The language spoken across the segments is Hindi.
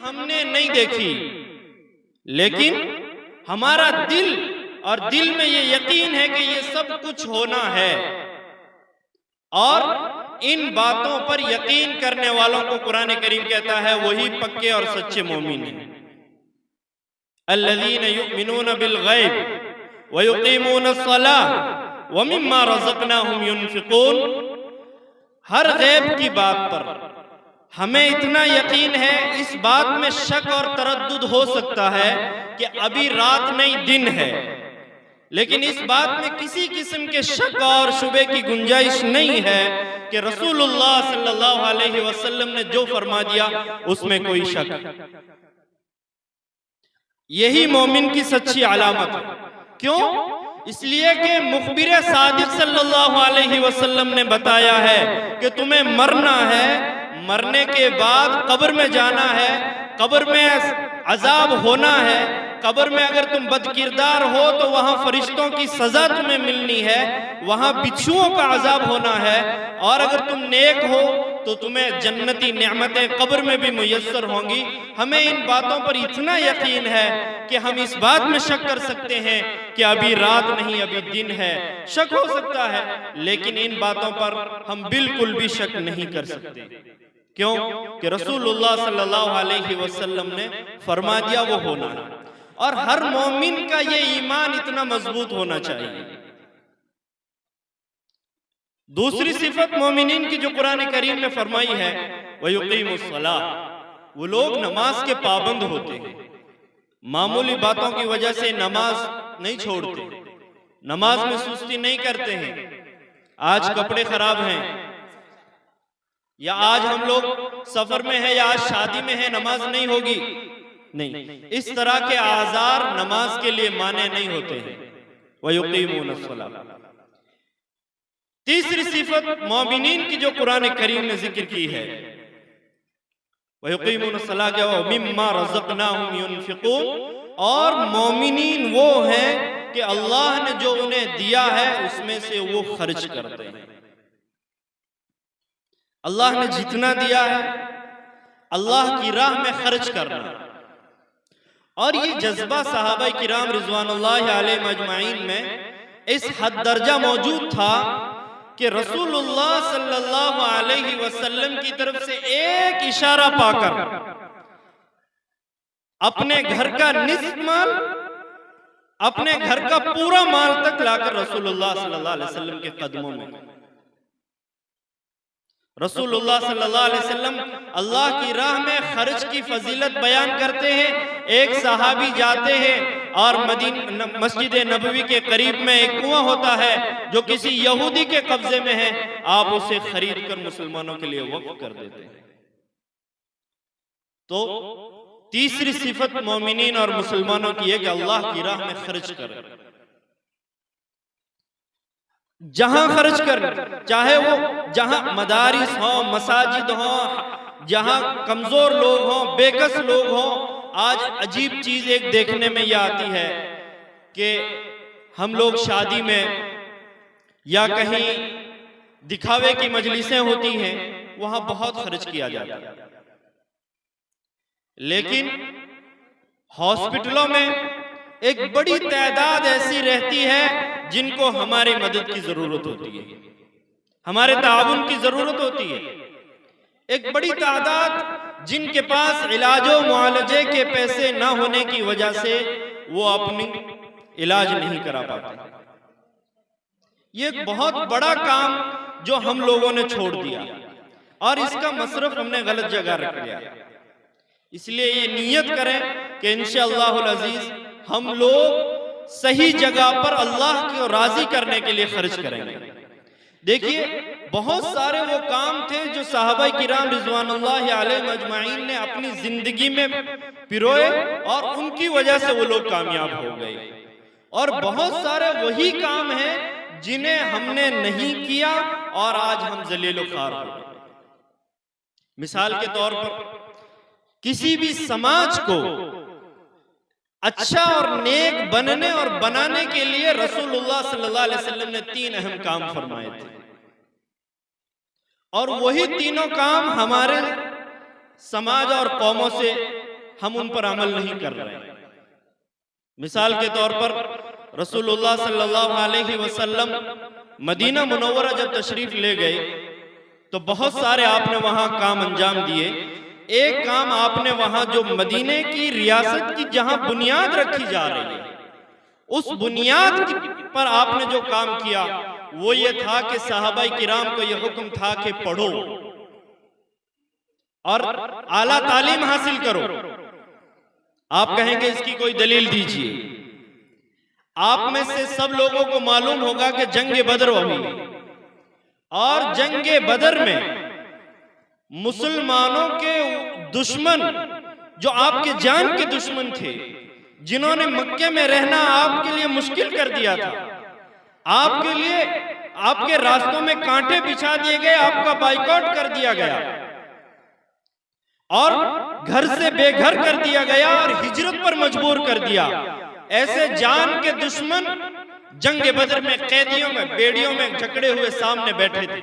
हमने नहीं देखी, लेकिन हमारा दिल और दिल में ये यकीन है कि ये सब कुछ होना है। और इन बातों पर यकीन करने वालों को कुरान करीम कहता है वही पक्के और सच्चे मोमिन हैं। अल्लज़ीना युमिनून बिल गैब व युकीमून अस्सलाह व मिम्मा रज़क़नाहुम युनफ़िक़ून। हर गैब की बात पर हमें इतना यकीन है, इस बात में शक और तरद्दुद हो सकता है कि अभी रात नहीं दिन है, लेकिन इस बात में किसी किस्म के शक और शुबे की गुंजाइश नहीं है कि रसूलुल्लाह सल्लल्लाहु अलैहि वसल्लम ने जो फरमा दिया उसमें कोई शक। यही मोमिन की सच्ची अलामत है। क्यों? इसलिए कि मुखबिर सादिक सल्लल्लाहु अलैहि वसल्लम ने बताया है कि तुम्हें मरना है, मरने के बाद कब्र में जाना है, कब्र में अजाब होना है। कब्र में अगर तुम बदकिरदार हो तो वहां फरिश्तों की सजा तुम्हें मिलनी है, वहां बिच्छुओं का अजाब होना है, और अगर तुम नेक हो तो तुम्हें जन्नती नेमतें कब्र में भी मुयस्सर होंगी। हमें इन बातों पर इतना यकीन है कि हम इस बात में शक कर सकते हैं कि अभी रात नहीं अभी दिन है। शक हो सकता है, लेकिन इन बातों पर हम बिल्कुल भी शक नहीं कर सकते। क्यों? कि रसूलुल्लाह सल्लल्लाहु अलैहि वसल्लम ने फरमा दिया वो होना है। और हर मोमिन का ये ईमान इतना मजबूत होना चाहिए। दूसरी सिफत मोमिनीन की जो कुरान करीम में फरमाई है वह युकीमुस्सलाह, वो लोग नमाज के पाबंद होते हैं। मामूली बातों की वजह से नमाज नहीं छोड़ते, नमाज में सुस्ती नहीं करते हैं। आज कपड़े खराब हैं, या आज हम लोग सफर में है, या आज शादी में है, नमाज नहीं होगी, नहीं, इस तरह के आज़ार नमाज के लिए माने नहीं होते हैं। वयुकीमूनस्सलाह। तीसरी सिफत मोमिनीन की जो कुरान करीम ने जिक्र की है वयुकीमूनस्सलाह क्या व मिम्मा रज़क़नाहुम युनफ़िक़ून, और मोमिनीन वो हैं कि अल्लाह ने जो उन्हें दिया है उसमें से वो खर्च करते हैं। अल्लाह ने जितना दिया है अल्लाह की राह में खर्च करना। और ये जज्बा सहाबा किराम रिज़वानुल्लाहि अलैहिम अजमाइन में इस हद दर्जा मौजूद था कि रसूलुल्लाह सल्लल्लाहु अलैहि वसल्लम की तरफ से एक इशारा पाकर अपने घर का निस्फ माल, अपने घर का पूरा माल तक लाकर रसूलुल्लाह सल्लल्लाहु अलैहि वसल्लम के कदमों में। रसूलुल्लाह सल्लल्लाहु अलैहि वसल्लम अल्लाह की राह में खर्च की फजीलत बयान करते हैं। एक सहाबी जाते हैं और मस्जिद नबवी के करीब में एक कुआं होता है जो किसी यहूदी के कब्जे में है, आप उसे खरीद कर मुसलमानों के लिए वक्फ कर देते हैं। तो तीसरी सिफत मोमिनीन और मुसलमानों की है कि अल्लाह की राह में खर्च करें। जहां खर्च कर, चाहे वो जहां मदारिस हो, मसाजिद हो, जहां कमजोर लोग हों, बेकस लोग हों। आज अजीब चीज एक देखने में यह आती है कि हम लोग शादी में या कहीं दिखावे की मजलिसें होती हैं, वहां बहुत खर्च किया जाता है, लेकिन हॉस्पिटलों में एक बड़ी तादाद ऐसी रहती है जिनको हमारी मदद की जरूरत होती है, हमारे ताउन की जरूरत होती है। एक बड़ी तादाद जिनके पास इलाजो मुआलजे के पैसे ना होने की वजह से वो अपनी इलाज नहीं करा पाते। ये एक बहुत बड़ा काम जो हम लोगों ने छोड़ दिया और इसका मसरफ हमने गलत जगह रख लिया। इसलिए ये नियत करें कि इंशाअल्लाहुल अजीज हम लोग सही जगह पर अल्लाह को राजी करने के लिए खर्च करेंगे। देखिए, बहुत सारे वो काम थे जो सहाबा किराम रिज़वानुल्लाहि अलैहिम अजमाइन ने अपनी जिंदगी में पिरोए और उनकी वजह से वो लोग कामयाब हो गए, और बहुत सारे वही काम हैं जिन्हें हमने नहीं किया और आज हम जलील ख्वार हो गए। मिसाल के तौर पर किसी भी समाज को अच्छा और नेक बनने और बनाने के लिए रसूलुल्लाह सल्लल्लाहु अलैहि वसल्लम ने 3 अहम काम फरमाए थे, और वही तीनों काम हमारे समाज और कौमों से हम उन पर अमल नहीं कर रहे हैं। मिसाल के तौर पर रसूलुल्लाह सल्लल्लाहु अलैहि वसल्लम मदीना मुनव्वरा जब तशरीफ ले गए तो बहुत सारे आपने वहां काम अंजाम दिए। एक काम आपने वहां जो मदीने की रियासत की जहां बुनियाद रखी जा रही है, उस बुनियाद पर आपने जो काम किया वो ये था कि सहाबाई किराम को यह हुक्म था कि पढ़ो और आला तालीम हासिल करो। आप कहेंगे इसकी कोई दलील दीजिए। आप में से सब लोगों को मालूम होगा कि जंग बदर हुई और जंग बदर में मुसलमानों के दुश्मन जो आपके जान के दुश्मन थे, जिन्होंने मक्के में रहना आपके लिए मुश्किल कर दिया था, आपके लिए आपके रास्तों में कांटे बिछा दिए गए, आपका बाइकआउट कर दिया गया और घर से बेघर कर दिया गया और हिजरत पर मजबूर कर दिया। ऐसे जान के दुश्मन जंग बदर में कैदियों में बेड़ियों में जकड़े हुए सामने बैठे थे।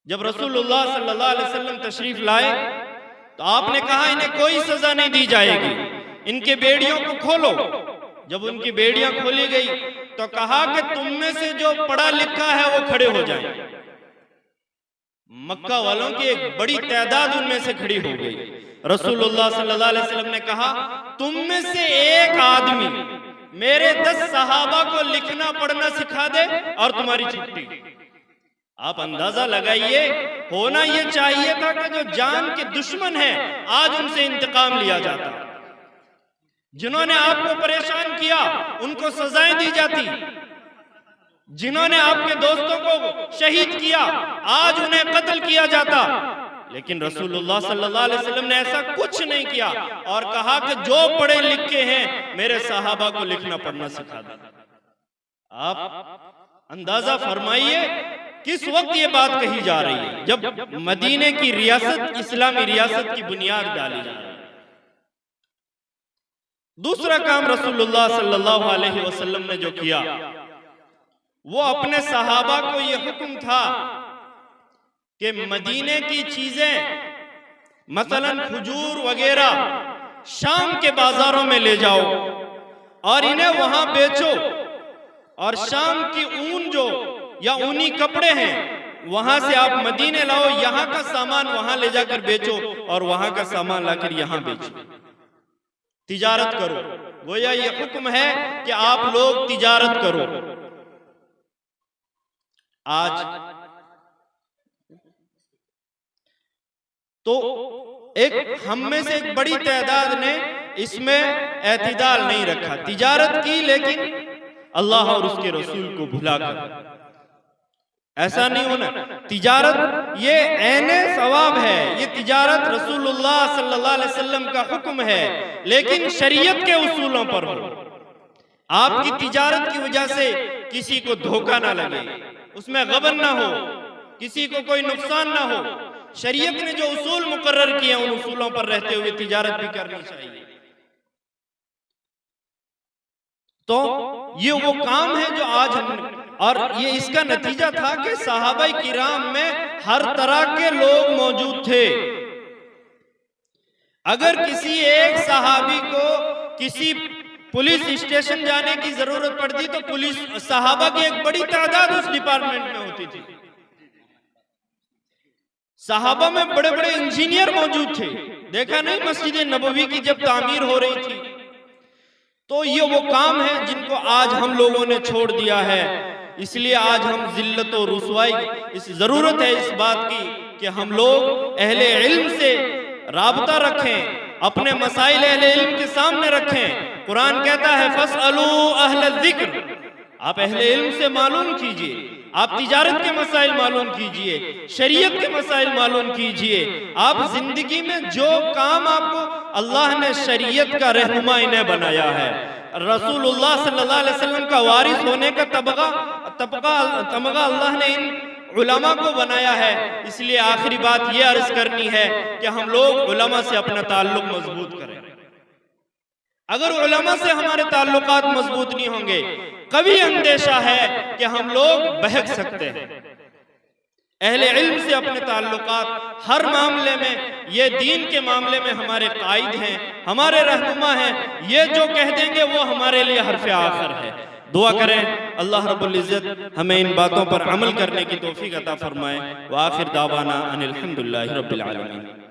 जब रसूलुल्लाह सल्लल्लाहु अलैहि वसल्लम तशरीफ लाए तो आपने कहा इन्हें कोई सजा नहीं दी जाएगी, इनके बेड़ियों को खोलो। जब उनकी बेड़ियां खोली गई तो कहा कि तुम में से जो पढ़ा लिखा है वो खड़े हो जाए। मक्का वालों की एक बड़ी तादाद उनमें से खड़ी हो गई। रसूलुल्लाह सल्लल्लाहु अलैहि वसल्लम ने कहा तुम में से एक आदमी मेरे 10 सहाबा को लिखना पढ़ना सिखा दे और तुम्हारी छुट्टी। आप अंदाजा लगाइए, होना यह चाहिए था कि जो जान के दुश्मन हैं आज उनसे इंतकाम लिया जाता, जिन्होंने आपको परेशान किया उनको सजाएं दी जाती, जिन्होंने आपके दोस्तों को शहीद किया आज उन्हें कत्ल किया जाता। लेकिन रसूलुल्लाह सल्लल्लाहु अलैहि वसल्लम ने ऐसा कुछ नहीं किया और कहा कि जो पढ़े लिखे हैं मेरे सहाबा को लिखना पढ़ना सिखा दे। आप अंदाजा फरमाइए किस वक्त ये बात कही जा रही है, जब मदीने की रियासत इस्लामी रियासत की बुनियाद डाली जा रही है। दूसरा काम रसूलुल्लाह सल्लल्लाहु अलैहि वसल्लम ने जो किया वो अपने सहाबा को यह हुक्म था कि मदीने की चीजें मसलन खजूर वगैरह शाम के बाजारों में ले जाओ और इन्हें वहां बेचो, और शाम की ऊन जो या ऊनी कपड़े हैं वहां से आप मदीने लाओ, यहां का सामान वहां ले जाकर बेचो और वहां का सामान लाकर यहां बेचो, तिजारत करो। गोया ये हुक्म है कि आप लोग तिजारत करो। आज तो एक हम में से एक बड़ी तादाद ने इसमें एतदाल नहीं रखा, तिजारत की लेकिन अल्लाह और उसके रसूल को भुलाकर। ऐसा नहीं होना, तिजारत ये ऐने सवाब है, ये तिजारत रसूलुल्लाह सल्लल्लाहु अलैहि वसल्लम का हुक्म है, लेकिन शरीयत के उसूलों पर हो। आपकी तिजारत की वजह से किसी को धोखा ना लगे, उसमें गबन ना हो, किसी को कोई नुकसान ना हो। शरीयत ने जो उसूल मुकर्रर किए उन उसूलों पर रहते हुए तिजारत भी करनी चाहिए। तो ये वो काम है जो आज हमने, और ये इसका नतीजा था कि सहाबाई किराम में हर तरह के लोग मौजूद थे। अगर किसी एक सहाबी को किसी पुलिस स्टेशन जाने की जरूरत पड़ती तो पुलिस सहाबा की एक बड़ी तादाद उस डिपार्टमेंट में होती थी। सहाबा में बड़े बड़े इंजीनियर मौजूद थे। देखा नहीं मस्जिद नबवी की जब तामीर हो रही थी, तो ये वो काम है जिनको आज हम लोगों ने छोड़ दिया है। इसलिए आज हम जिल्लत और रुसवाई, इस जरूरत है इस बात की कि हम लोग अहले इल्म से राबता रखें, अपने मसाइल अहले इल्म के सामने रखें। कुरान कहता है फसअलू अहल ज़िक्र, आप अहले इल्म से मालूम कीजिए, आप तिजारत के मसाइल मालूम कीजिए, शरीयत के मसाइल मालूम कीजिए। आप जिंदगी में जो काम आपको अल्लाह ने शरीयत का रहनुमा इन्हें बनाया है, रसूलुल्लाह सल्लल्लाहु अलैहि वसल्लम का वारिस होने का तमगा अल्लाह ने इन उलमा को बनाया है। इसलिए आखिरी बात यह अर्ज करनी है कि हम लोग उलमा से अपना ताल्लुक मजबूत करें। अगर उलमा से हमारे ताल्लुकात मजबूत नहीं होंगे, कभी अंदेशा है कि हम लोग बहक सकते हैं। अहले इल्म से अपने ताल्लुकात हर मामले में, ये दीन के मामले में हमारे कायद हैं, हमारे रहनुमा हैं। ये जो कह देंगे वो हमारे लिए हर्फ आखिर है। दुआ करें अल्लाह रब्बुल इज्जत हमें इन बातों पर अमल करने की तौफीक अता फरमाए। व आखिर दावाना अनिल हम्दुलिल्लाहि रब्बिल आलमीन।